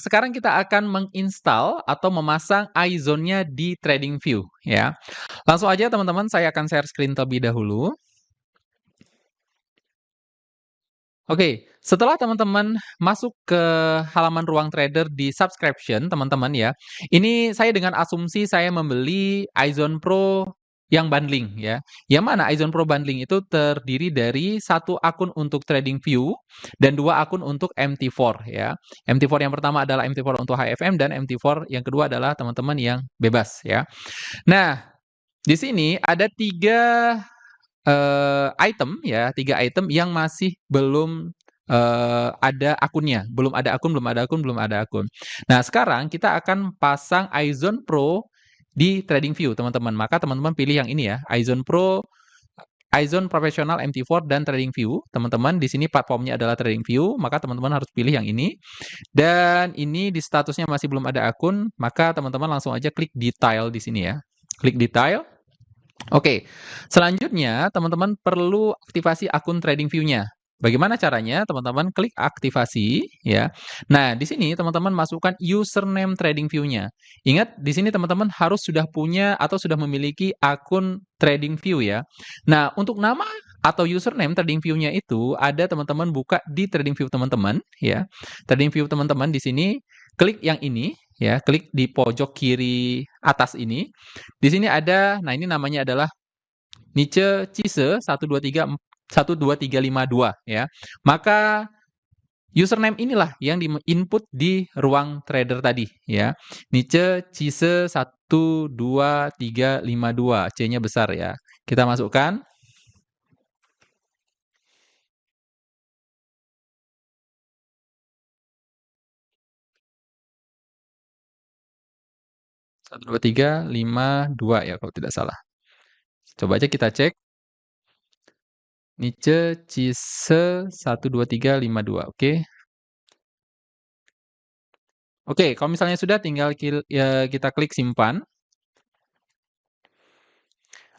sekarang kita akan menginstal atau memasang iZone-nya di TradingView ya. Langsung aja teman-teman, saya akan share screen terlebih dahulu. Oke, setelah teman-teman masuk ke halaman ruang trader di subscription, teman-teman ya. Ini saya dengan asumsi saya membeli iZone Pro yang bundling ya. Yang mana iZone Pro bundling itu terdiri dari satu akun untuk TradingView dan dua akun untuk MT4 ya. MT4 yang pertama adalah MT4 untuk HFM dan MT4 yang kedua adalah teman-teman yang bebas ya. Nah, di sini ada tiga item yang masih belum ada akunnya. Belum ada akun. Nah, sekarang kita akan pasang iZone Pro di TradingView, teman-teman. Maka teman-teman pilih yang ini ya, iZone Pro, iZone Professional MT4 dan TradingView. Teman-teman, di sini platformnya adalah TradingView, maka teman-teman harus pilih yang ini. Dan ini di statusnya masih belum ada akun, maka teman-teman langsung aja klik detail di sini ya. Klik detail. Oke, selanjutnya teman-teman perlu aktivasi akun TradingView-nya. Bagaimana caranya? Teman-teman klik aktivasi ya. Nah, di sini teman-teman masukkan username TradingView-nya. Ingat, di sini teman-teman harus sudah punya atau sudah memiliki akun TradingView ya. Nah, untuk nama atau username TradingView-nya itu ada teman-teman buka di TradingView teman-teman ya. TradingView teman-teman di sini klik yang ini ya, klik di pojok kiri atas ini. Di sini ada, nah ini namanya adalah Niche Cise 123552 ya. Maka username inilah yang di-input di ruang trader tadi ya. Niche Cise 12352, C-nya besar ya. Kita masukkan. Satu dua tiga lima dua ya kalau tidak salah. Coba aja kita cek. Niche Cise 12352, oke. Oke, kalau misalnya sudah tinggal kita klik simpan.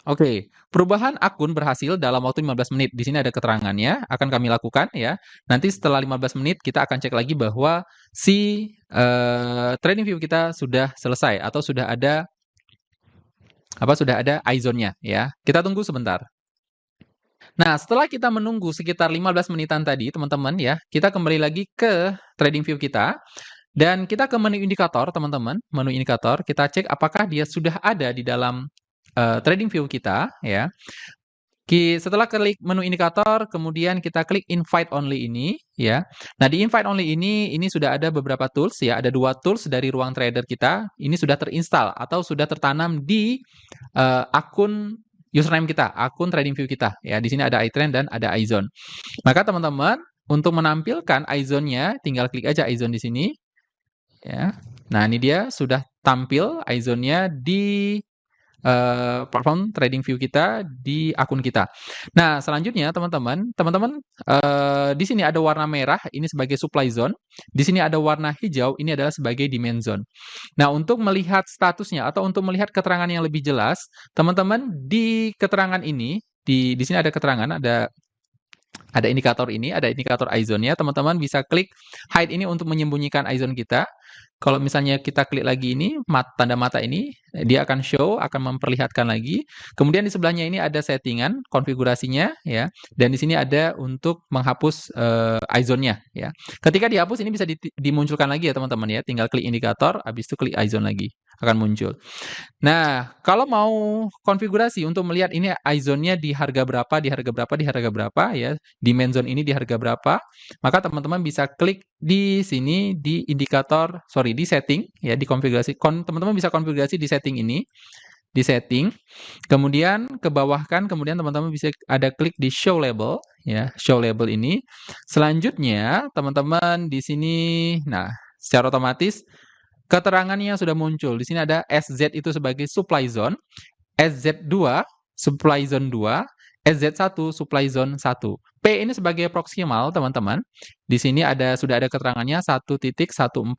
Oke, perubahan akun berhasil dalam waktu 15 menit. Di sini ada keterangannya, akan kami lakukan ya. Nanti setelah 15 menit kita akan cek lagi bahwa si TradingView kita sudah selesai atau sudah ada iZone-nya ya. Kita tunggu sebentar. Nah, setelah kita menunggu sekitar 15 menitan tadi, teman-teman ya, kita kembali lagi ke TradingView kita. Dan kita ke menu indikator, teman-teman. Menu indikator, kita cek apakah dia sudah ada di dalam TradingView kita ya. Setelah klik menu indikator, kemudian kita klik invite only ini ya. Nah, di invite only ini sudah ada beberapa tools ya, ada 2 tools dari ruang trader kita. Ini sudah terinstall atau sudah tertanam di akun username kita, akun TradingView kita ya. Di sini ada iTrend dan ada iZone. Maka teman-teman, untuk menampilkan iZone-nya, tinggal klik aja iZone di sini ya. Nah, ini dia sudah tampil iZone-nya di platform TradingView kita di akun kita. Nah, selanjutnya teman-teman di sini ada warna merah ini sebagai supply zone, di sini ada warna hijau ini adalah sebagai demand zone. Nah, untuk melihat statusnya atau untuk melihat keterangan yang lebih jelas, teman-teman di keterangan ini di sini ada keterangan, ada indikator ini, ada indikator iZone-nya. Teman-teman bisa klik hide ini untuk menyembunyikan iZone kita. Kalau misalnya kita klik lagi ini, tanda mata ini, dia akan show, akan memperlihatkan lagi. Kemudian di sebelahnya ini ada settingan, konfigurasinya, ya. Dan di sini ada untuk menghapus iZone-nya, ya. Ketika dihapus, ini bisa dimunculkan lagi ya teman-teman ya. Tinggal klik indikator, habis itu klik iZone lagi, akan muncul. Nah, kalau mau konfigurasi untuk melihat ini iZone-nya di harga berapa ya, demand zone ini di harga berapa, maka teman-teman bisa klik di sini di di setting ya, di konfigurasi. Teman-teman bisa konfigurasi di setting ini, di setting. Kemudian ke bawah kemudian teman-teman bisa ada klik di show label ya, show label ini. Selanjutnya, teman-teman di sini nah, secara otomatis keterangannya sudah muncul. Di sini ada SZ itu sebagai supply zone, SZ2 supply zone 2, SZ1 supply zone 1. P ini sebagai proximal, teman-teman. Di sini sudah ada keterangannya 1.14091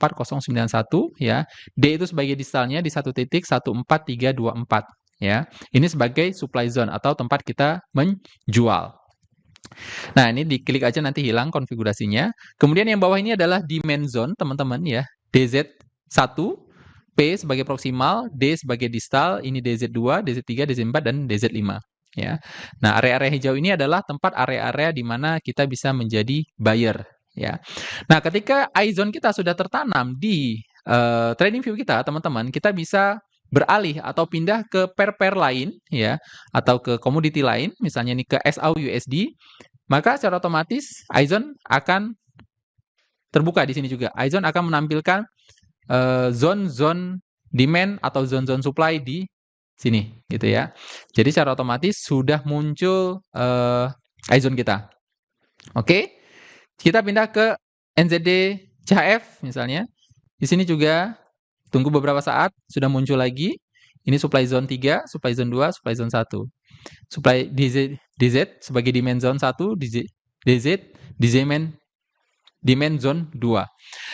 ya. D itu sebagai distalnya di 1.14324 ya. Ini sebagai supply zone atau tempat kita menjual. Nah, ini diklik aja nanti hilang konfigurasinya. Kemudian yang bawah ini adalah demand zone, teman-teman ya. DZ1, P sebagai proksimal, D sebagai distal, ini DZ2, DZ3, DZ4, dan DZ5. Ya. Nah, area-area hijau ini adalah tempat area-area di mana kita bisa menjadi buyer. Ya. Nah, ketika iZone kita sudah tertanam di TradingView kita, teman-teman, kita bisa beralih atau pindah ke pair-pair lain, ya, atau ke komoditi lain, misalnya ini ke SAUUSD, maka secara otomatis iZone akan terbuka di sini juga. iZone akan menampilkan zone-zone demand atau zone-zone supply di sini, gitu ya. Jadi secara otomatis sudah muncul iZone kita. Oke, kita pindah ke NZD CHF misalnya. Di sini juga tunggu beberapa saat, sudah muncul lagi. Ini supply zone 3, supply zone 2, supply zone 1. Supply DZ sebagai demand zone 1, DZ demand zone 2.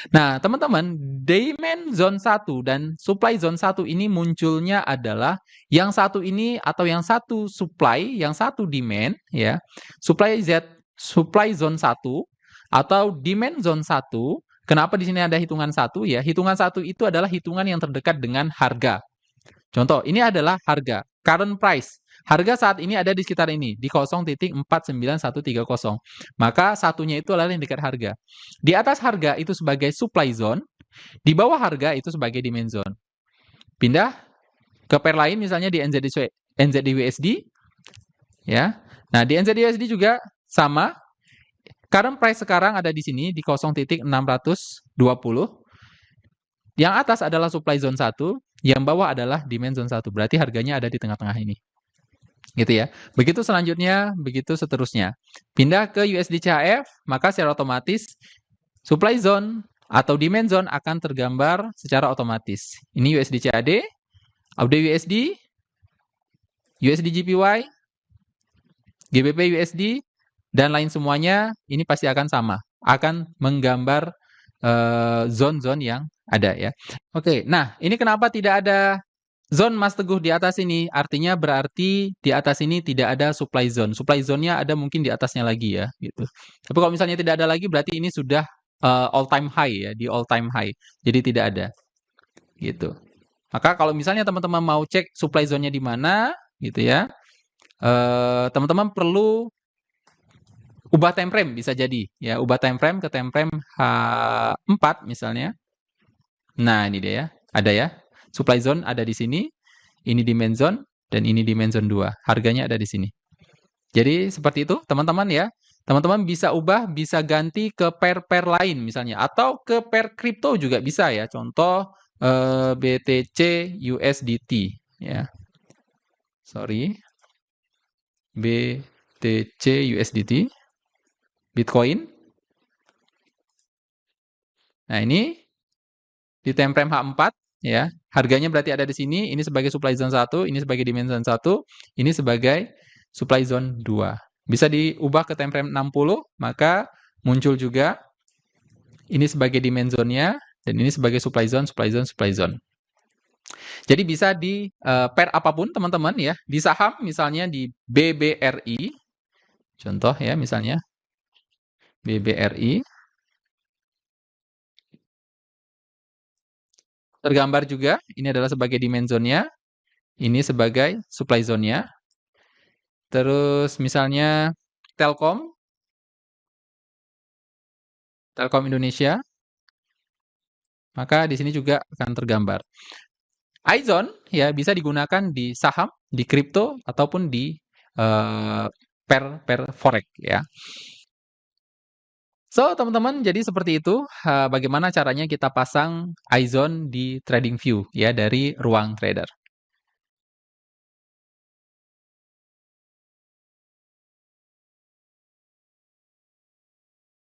Nah, teman-teman, demand zone 1 dan supply zone 1 ini munculnya adalah yang satu ini atau yang satu supply, yang satu demand, ya. Supply zone 1 atau demand zone 1. Kenapa di sini ada hitungan 1 ya? Hitungan 1 itu adalah hitungan yang terdekat dengan harga. Contoh, ini adalah harga, current price. Harga saat ini ada di sekitar ini, di 0.49130. Maka satunya itu adalah yang dekat harga. Di atas harga itu sebagai supply zone, di bawah harga itu sebagai demand zone. Pindah ke pair lain, misalnya di NZD-USD. Ya. Nah, di NZD-USD juga sama. Current price sekarang ada di sini, di 0.620. Yang atas adalah supply zone 1, yang bawah adalah demand zone 1. Berarti harganya ada di tengah-tengah ini. Gitu ya. Begitu selanjutnya, begitu seterusnya. Pindah ke USD CHF, maka secara otomatis supply zone atau demand zone akan tergambar secara otomatis. Ini USD CAD, AUD USD, USD JPY, GBP USD, dan lain semuanya ini pasti akan sama. Akan menggambar zone-zone yang ada ya. Oke, nah ini kenapa tidak ada zone Mas Teguh di atas ini? Artinya berarti di atas ini tidak ada supply zone. Supply zone-nya ada mungkin di atasnya lagi ya, gitu. Tapi kalau misalnya tidak ada lagi, berarti ini sudah all time high ya, di all time high. Jadi tidak ada, gitu. Maka kalau misalnya teman-teman mau cek supply zone-nya di mana, gitu ya, teman-teman perlu ubah time frame bisa jadi ya, ubah time frame ke time frame H4 misalnya. Nah, ini dia ya. Ada ya. Supply zone ada di sini, ini demand zone dan ini demand zone 2. Harganya ada di sini. Jadi seperti itu, teman-teman ya. Teman-teman bisa ubah, bisa ganti ke pair-pair lain misalnya atau ke pair kripto juga bisa ya. Contoh BTC USDT ya. Sorry. BTC USDT. Bitcoin. Nah, ini di time frame H4 ya. Harganya berarti ada di sini, ini sebagai supply zone 1, ini sebagai demand zone 1, ini sebagai supply zone 2. Bisa diubah ke time frame 60, maka muncul juga ini sebagai demand zone-nya dan ini sebagai supply zone, supply zone, supply zone. Jadi bisa di pair apapun teman-teman ya. Di saham misalnya di BBRI. Contoh ya misalnya BBRI. Tergambar juga, ini adalah sebagai demand zone-nya, ini sebagai supply zone-nya. Terus misalnya Telkom Indonesia, maka di sini juga akan tergambar. iZone ya bisa digunakan di saham, di kripto ataupun di pair forex ya. So, teman-teman, jadi seperti itu bagaimana caranya kita pasang iZone di TradingView ya dari ruang trader.